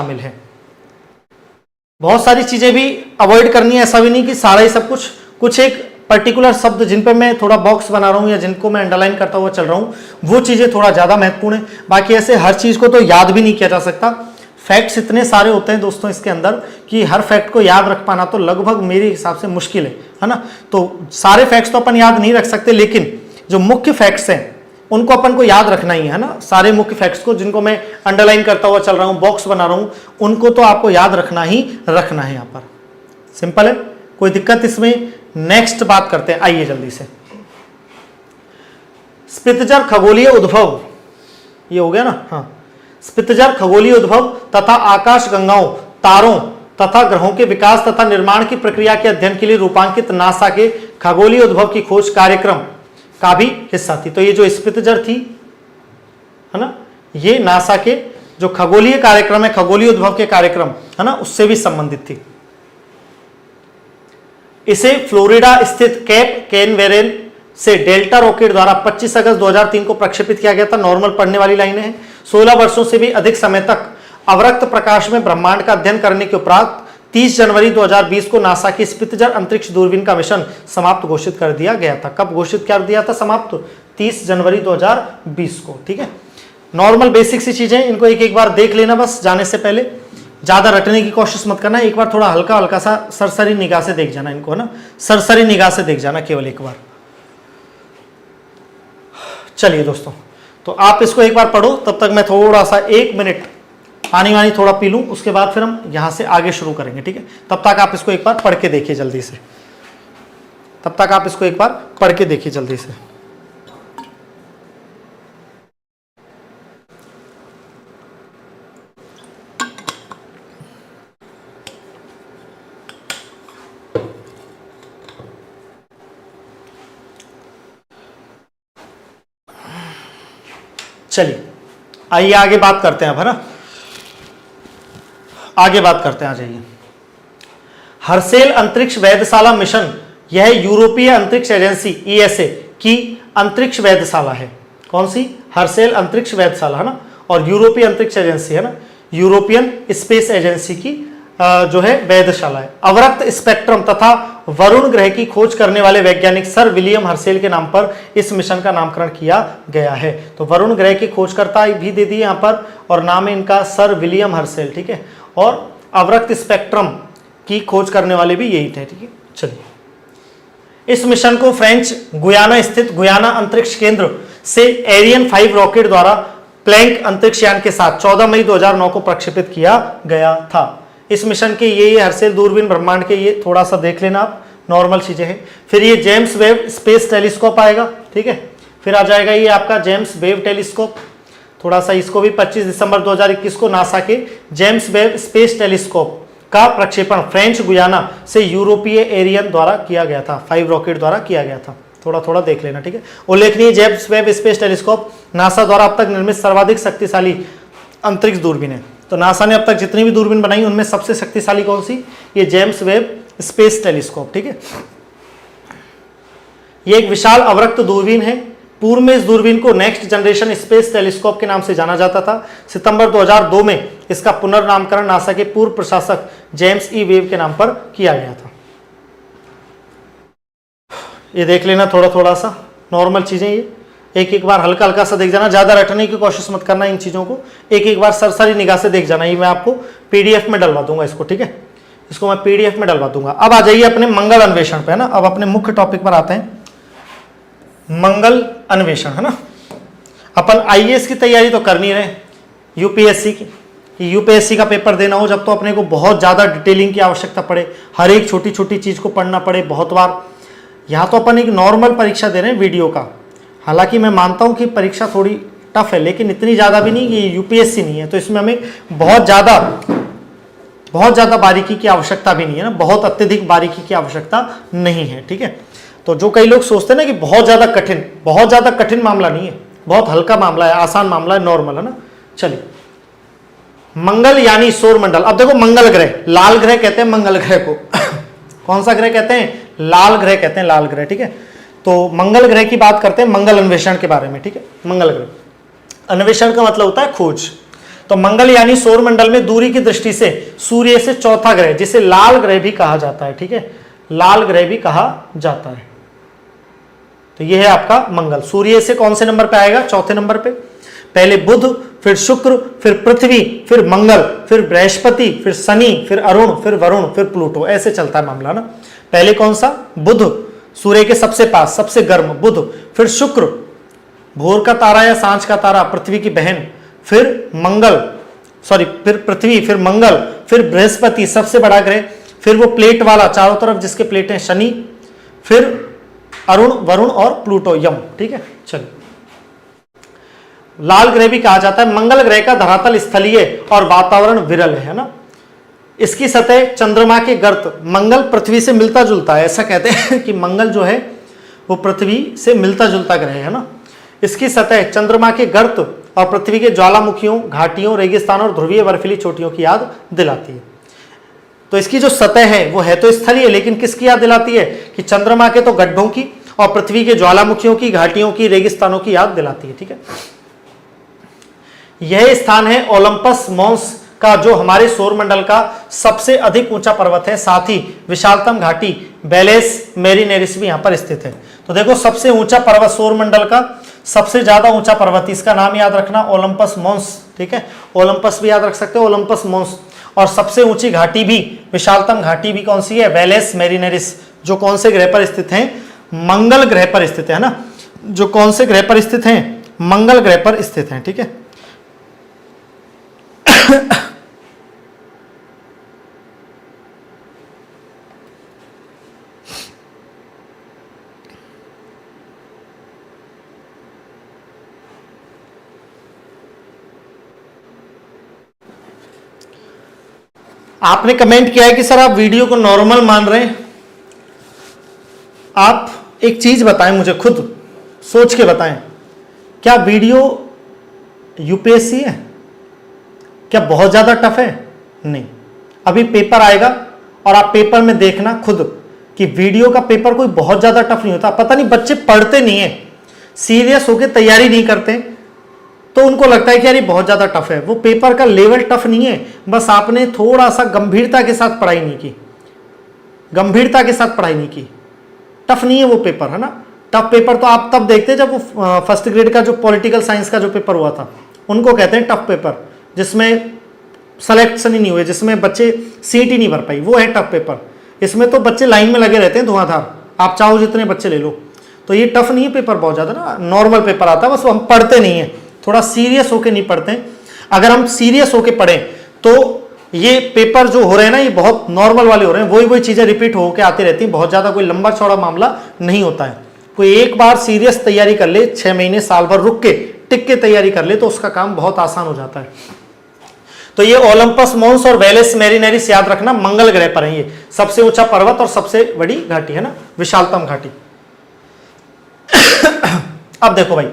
शामिल है। बहुत सारी चीजें भी अवॉइड करनी है, ऐसा भी नहीं कि सारा ही सब कुछ एक पर्टिकुलर शब्द जिन पे मैं थोड़ा बॉक्स बना रहा हूं या जिनको मैं अंडरलाइन करता हुआ चल रहा हूं वो चीजें थोड़ा ज्यादा महत्वपूर्ण है। बाकी ऐसे हर चीज को तो याद भी नहीं किया जा सकता। फैक्ट्स इतने सारे होते हैं दोस्तों इसके अंदर कि हर फैक्ट को याद रख पाना तो लगभग मेरे हिसाब से मुश्किल है ना। तो सारे फैक्ट्स तो अपन याद नहीं रख सकते, लेकिन जो मुख्य फैक्ट्स हैं उनको अपन को याद रखना ही है ना। सारे मुख्य फैक्ट्स को जिनको मैं अंडरलाइन करता हुआ चल रहा हूं, बॉक्स बना रहा हूं, उनको तो आपको याद रखना ही रखना है। यहां पर सिंपल है, कोई दिक्कत इसमें। नेक्स्ट बात करते हैं, आइए जल्दी से। स्पितजर खगोलीय उद्भव, ये हो गया ना। हाँ, स्पितजर खगोलीय उद्भव तथा आकाश गंगाओं, तारों तथा ग्रहों के विकास तथा निर्माण की प्रक्रिया के अध्ययन के लिए रूपांकित नासा के खगोलीय उद्भव की खोज कार्यक्रम का भी हिस्सा थी। तो ये जो स्पितजर थी है ना, ये नासा के जो खगोलीय कार्यक्रम है, खगोलीय उद्भव के कार्यक्रम है ना, उससे भी संबंधित थी। इसे फ्लोरिडा स्थित कैप कैनवेरल से डेल्टा रॉकेट द्वारा 25 अगस्त 2003 को प्रक्षेपित किया गया था। नॉर्मल पढ़ने वाली लाइनें हैं। 16 वर्षों से भी अधिक समय तक अवरक्त प्रकाश में ब्रह्मांड का अध्ययन करने के उपरांत 30 जनवरी 2020 को नासा की स्पितजर अंतरिक्ष दूरबीन का मिशन समाप्त घोषित कर दिया गया था। कब घोषित कर दिया था समाप्त? 30 जनवरी 2020 को। ठीक है, नॉर्मल बेसिक सी चीजें, इनको एक एक बार देख लेना बस जाने से पहले। ज्यादा रटने की कोशिश मत करना, एक बार थोड़ा हल्का हल्का सा सरसरी निगाह से देख जाना इनको, है ना, सरसरी निगाह से देख जाना केवल एक बार। चलिए दोस्तों, तो आप इसको एक बार पढ़ो, तब तक मैं थोड़ा सा 1 मिनट पानी वानी थोड़ा पी लूं, उसके बाद फिर हम यहां से आगे शुरू करेंगे। ठीक है, तब तक आप इसको एक बार पढ़ के देखिए जल्दी से। तब तक आप इसको एक बार पढ़ के देखिए जल्दी से। चलिए आइए आगे बात करते हैं अब, है ना, आगे बात करते हैं। आ जाइए। हर्सेल अंतरिक्ष वेधशाला मिशन, यह यूरोपीय अंतरिक्ष एजेंसी ईएसए की अंतरिक्ष वेधशाला है। कौन सी? हर्सेल अंतरिक्ष वेधशाला, है ना, और यूरोपीय अंतरिक्ष एजेंसी है ना, यूरोपियन स्पेस एजेंसी की जो है वेधशाला है। अवरक्त स्पेक्ट्रम तथा वरुण ग्रह की खोज करने वाले वैज्ञानिक सर विलियम हर्सेल के नाम पर इस मिशन का नामकरण किया गया है। तो वरुण ग्रह की खोजकर्ता भी दे दिए यहां पर, और नाम है इनका सर विलियम हर्सेल। ठीक है, और अवरक्त स्पेक्ट्रम की खोज करने वाले भी यही थे। ठीक है, चलिए। इस मिशन को फ्रेंच गुयाना स्थित गुयाना अंतरिक्ष केंद्र से एरियन 5 रॉकेट द्वारा प्लैंक अंतरिक्ष यान के साथ 14 मई 2009 को प्रक्षेपित किया गया था। इस मिशन के ये हर्सेल दूरबीन ब्रह्मांड के ये थोड़ा सा देख लेना आप, नॉर्मल चीजें हैं। फिर ये जेम्स वेब स्पेस टेलीस्कोप आएगा। ठीक है, फिर आ जाएगा ये आपका जेम्स वेब टेलीस्कोप, थोड़ा सा इसको भी 25 दिसंबर 2021 को नासा के जेम्स वेब स्पेस टेलीस्कोप का प्रक्षेपण फ्रेंच गुयाना से यूरोपीय एरियन द्वारा किया गया था, 5 रॉकेट द्वारा किया गया था। थोड़ा थोड़ा देख लेना। ठीक है, उल्लेखनीय James Webb space telescope NASA द्वारा अब तक निर्मित सर्वाधिक शक्तिशाली अंतरिक्ष दूरबीन है। तो नासा ने अब तक जितनी भी दूरबीन बनाई उनमें सबसे शक्तिशाली कौन सी? ये जेम्स वेब स्पेस टेलीस्कोप। ठीक है, ये एक विशाल अवरक्त दूरबीन है। पूर्व में इस दूरबीन को नेक्स्ट जनरेशन स्पेस टेलीस्कोप के नाम से जाना जाता था। सितंबर 2002 में इसका पुनर्नामकरण नासा के पूर्व प्रशासक जेम्स ई वेब के नाम पर किया गया था। ये देख लेना थोड़ा थोड़ा सा, नॉर्मल चीजें, ये एक एक बार हल्का हल्का सा देख जाना, ज्यादा रटने की कोशिश मत करना इन चीजों को, एक एक बार सरसरी निगाह से देख जाना। ये मैं आपको पीडीएफ में डलवा दूंगा इसको। ठीक है, इसको मैं पीडीएफ में डलवा दूंगा। अब आ जाइए अपने मंगल अन्वेषण पे, है ना। अब अपने मुख्य टॉपिक पर आते हैं, मंगल अन्वेषण, है ना। अपन आईएएस की तैयारी तो करनी रहे, यूपीएससी की, यूपीएससी का पेपर देना हो जब, तो अपने को बहुत ज्यादा डिटेलिंग की आवश्यकता पड़े, हर एक छोटी छोटी चीज को पढ़ना पड़े बहुत बार। यहाँ तो अपन एक नॉर्मल परीक्षा दे रहे हैं वीडियो का, हालांकि मैं मानता हूँ कि परीक्षा थोड़ी टफ है, लेकिन इतनी ज़्यादा भी नहीं कि यूपीएससी नहीं है, तो इसमें हमें बहुत ज़्यादा बारीकी की आवश्यकता भी नहीं है ना, बहुत अत्यधिक बारीकी की आवश्यकता नहीं है। ठीक है, तो जो कई लोग सोचते हैं ना कि बहुत ज़्यादा कठिन मामला नहीं है, बहुत हल्का मामला है, आसान मामला है, नॉर्मल, है ना। चलिए, मंगल यानी सौर मंडल। अब देखो, मंगल ग्रह, लाल ग्रह कहते हैं मंगल ग्रह को कौन सा ग्रह कहते हैं? लाल ग्रह कहते हैं, लाल ग्रह। ठीक है, तो मंगल ग्रह की बात करते हैं, मंगल अन्वेषण के बारे में। ठीक है, मंगल ग्रह अन्वेषण का मतलब होता है खोज। तो मंगल यानी सौरमंडल में दूरी की दृष्टि से सूर्य से चौथा ग्रह, जिसे लाल ग्रह भी कहा जाता है, ठीक है, लाल ग्रह भी कहा जाता है। तो यह है आपका मंगल। सूर्य से कौन से नंबर पे आएगा? चौथे नंबर पे। पहले बुध, फिर शुक्र, फिर पृथ्वी, फिर मंगल, फिर बृहस्पति, फिर शनि, फिर अरुण, फिर वरुण, फिर प्लूटो, ऐसे चलता है मामला ना। पहले कौन सा? बुध, सूर्य के सबसे पास, सबसे गर्म बुध, फिर शुक्र, भोर का तारा या सांझ का तारा, पृथ्वी की बहन, फिर मंगल, फिर पृथ्वी, फिर मंगल, फिर बृहस्पति सबसे बड़ा ग्रह, फिर वो प्लेट वाला चारों तरफ जिसके प्लेट हैं शनि, फिर अरुण, वरुण और प्लूटो, यम, ठीक है। चलिए, लाल ग्रह भी कहा जाता है। मंगल ग्रह का धरातल स्थलीय और वातावरण विरल है ना। इसकी सतह चंद्रमा के गर्त, मंगल पृथ्वी से मिलता जुलता है, ऐसा कहते हैं कि मंगल जो है वो पृथ्वी से मिलता जुलता ग्रह है ना। इसकी सतह चंद्रमा के गर्त और पृथ्वी के ज्वालामुखियों, घाटियों, रेगिस्तान और ध्रुवीय बर्फीली चोटियों की याद दिलाती है। तो इसकी जो सतह है वो है तो स्थलीय, लेकिन किसकी याद दिलाती है? कि चंद्रमा के तो गड्ढों की और पृथ्वी के ज्वालामुखियों की, घाटियों की, रेगिस्तानों की याद दिलाती है, ठीक है। यह स्थान है ओलंपस मॉन्स का, जो हमारे सौरमंडल का सबसे अधिक ऊंचा पर्वत है। साथ ही विशालतम घाटी वेलेस मेरिनेरिस भी यहां पर स्थित है। तो देखो, सबसे ऊंचा पर्वत सौरमंडल का, सबसे ज्यादा ऊंचा पर्वत, इसका नाम याद रखना ओलंपस मॉन्स, ठीक है। ओलंपस भी याद रख सकते हो, ओलंपस मॉन्स। और सबसे ऊंची घाटी भी, विशालतम घाटी भी कौन सी है? वेलेस मेरिनेरिस, जो कौन से ग्रह पर स्थित है? मंगल ग्रह पर स्थित है ना। जो कौन से ग्रह पर स्थित है? मंगल ग्रह पर स्थित है, ठीक है। आपने कमेंट किया है कि सर आप वीडियो को नॉर्मल मान रहे हैं। आप एक चीज बताएं मुझे, खुद सोच के बताएं, क्या वीडियो यूपीएससी है? क्या बहुत ज्यादा टफ है? नहीं। अभी पेपर आएगा और आप पेपर में देखना खुद कि वीडियो का पेपर कोई बहुत ज्यादा टफ नहीं होता। पता नहीं बच्चे पढ़ते नहीं है, सीरियस होकर तैयारी नहीं करते, तो उनको लगता है कि यार ये बहुत ज्यादा टफ है। वो पेपर का लेवल टफ नहीं है, बस आपने थोड़ा सा गंभीरता के साथ पढ़ाई नहीं की, गंभीरता के साथ पढ़ाई नहीं की। टफ नहीं है वो पेपर, है ना। टफ पेपर तो आप तब देखते जब वो फर्स्ट ग्रेड का जो पॉलिटिकल साइंस का जो पेपर हुआ था, उनको कहते हैं टफ पेपर, जिसमें सिलेक्शन ही नहीं हुए, जिसमें बच्चे सीट ही नहीं भर पाई, वो है टफ पेपर। इसमें तो बच्चे लाइन में लगे रहते हैं धुआंधार, आप चाहो जितने बच्चे ले लो। तो ये टफ नहीं है पेपर बहुत ज्यादा ना, नॉर्मल पेपर आता है, बस हम पढ़ते नहीं है, थोड़ा सीरियस होके नहीं पढ़ते। अगर हम सीरियस होके पढ़ें तो ये पेपर जो हो रहे हैं ना, ये बहुत नॉर्मल वाले हो रहे हैं, वही चीजें रिपीट होके आती रहती हैं, बहुत ज्यादा कोई लंबा चौड़ा मामला नहीं होता है। कोई एक बार सीरियस तैयारी कर ले, 6 महीने साल भर रुक के टिक के तैयारी कर ले, तो उसका काम बहुत आसान हो जाता है। तो ये ओलंपस मॉन्स और वेलेस मेरिनेरिस याद रखना, मंगल ग्रह पर है ये, सबसे ऊंचा पर्वत और सबसे बड़ी घाटी है ना, विशालतम घाटी। अब देखो भाई,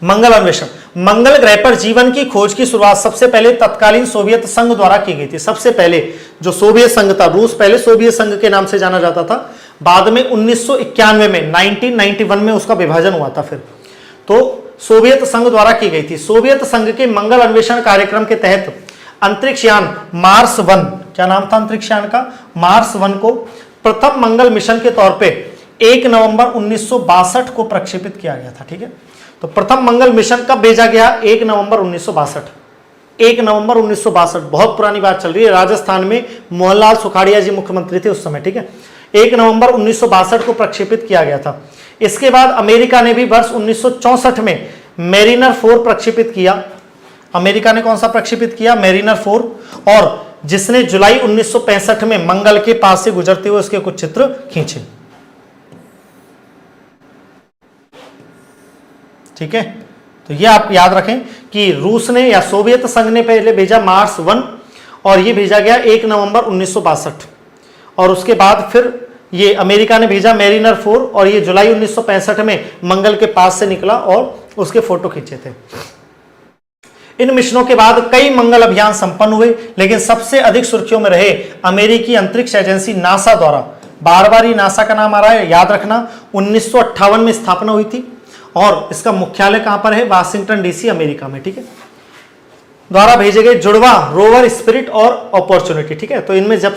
मंगल अन्वेषण। मंगल ग्रह पर जीवन की खोज की शुरुआत सबसे पहले तत्कालीन सोवियत संघ द्वारा की गई थी। सबसे पहले जो सोवियत संघ था, रूस पहले सोवियत संघ के नाम से जाना जाता था, बाद में 1991 में 1991 में उसका विभाजन हुआ था। फिर तो सोवियत संघ द्वारा की गई थी। सोवियत संघ के मंगल अन्वेषण कार्यक्रम के तहत अंतरिक्ष यान मार्स 1, क्या नाम था अंतरिक्ष यान का? मार्स 1 को प्रथम मंगल मिशन के तौर पे 1 नवंबर 1962 को प्रक्षेपित किया गया था, ठीक है। तो प्रथम मंगल मिशन कब भेजा गया? 1 नवंबर 1962। 1 नवंबर 1962, बहुत पुरानी बात चल रही है। राजस्थान में मोहनलाल सुखाड़िया जी मुख्यमंत्री थे उस समय, ठीक है। 1 नवंबर 1962 को प्रक्षेपित किया गया था। इसके बाद अमेरिका ने भी वर्ष 1964 में मेरिनर 4 प्रक्षेपित किया। अमेरिका ने कौन सा प्रक्षेपित किया? मेरिनर 4, और जिसने जुलाई 1965 में मंगल के पास से गुजरते हुए उसके कुछ चित्र खींचे, ठीक है। तो ये आप याद रखें कि रूस ने या सोवियत संघ ने पहले भेजा मार्स 1 और ये भेजा गया 1 नवंबर 1962, और उसके बाद फिर ये अमेरिका ने भेजा मेरिनर 4 और ये जुलाई 1965 में मंगल के पास से निकला और उसके फोटो खींचे थे। इन मिशनों के बाद कई मंगल अभियान संपन्न हुए, लेकिन सबसे अधिक सुर्खियों में रहे अमेरिकी अंतरिक्ष एजेंसी नासा द्वारा। बार बार ही नासा का नाम आ रहा है, याद रखना। 1958 में स्थापना हुई थी और इसका मुख्यालय कहां पर है? वाशिंगटन डीसी, अमेरिका में, ठीक है। द्वारा भेजे गए जुड़वा रोवर स्पिरिट और अपॉर्चुनिटी, ठीक है। तो इनमें जब से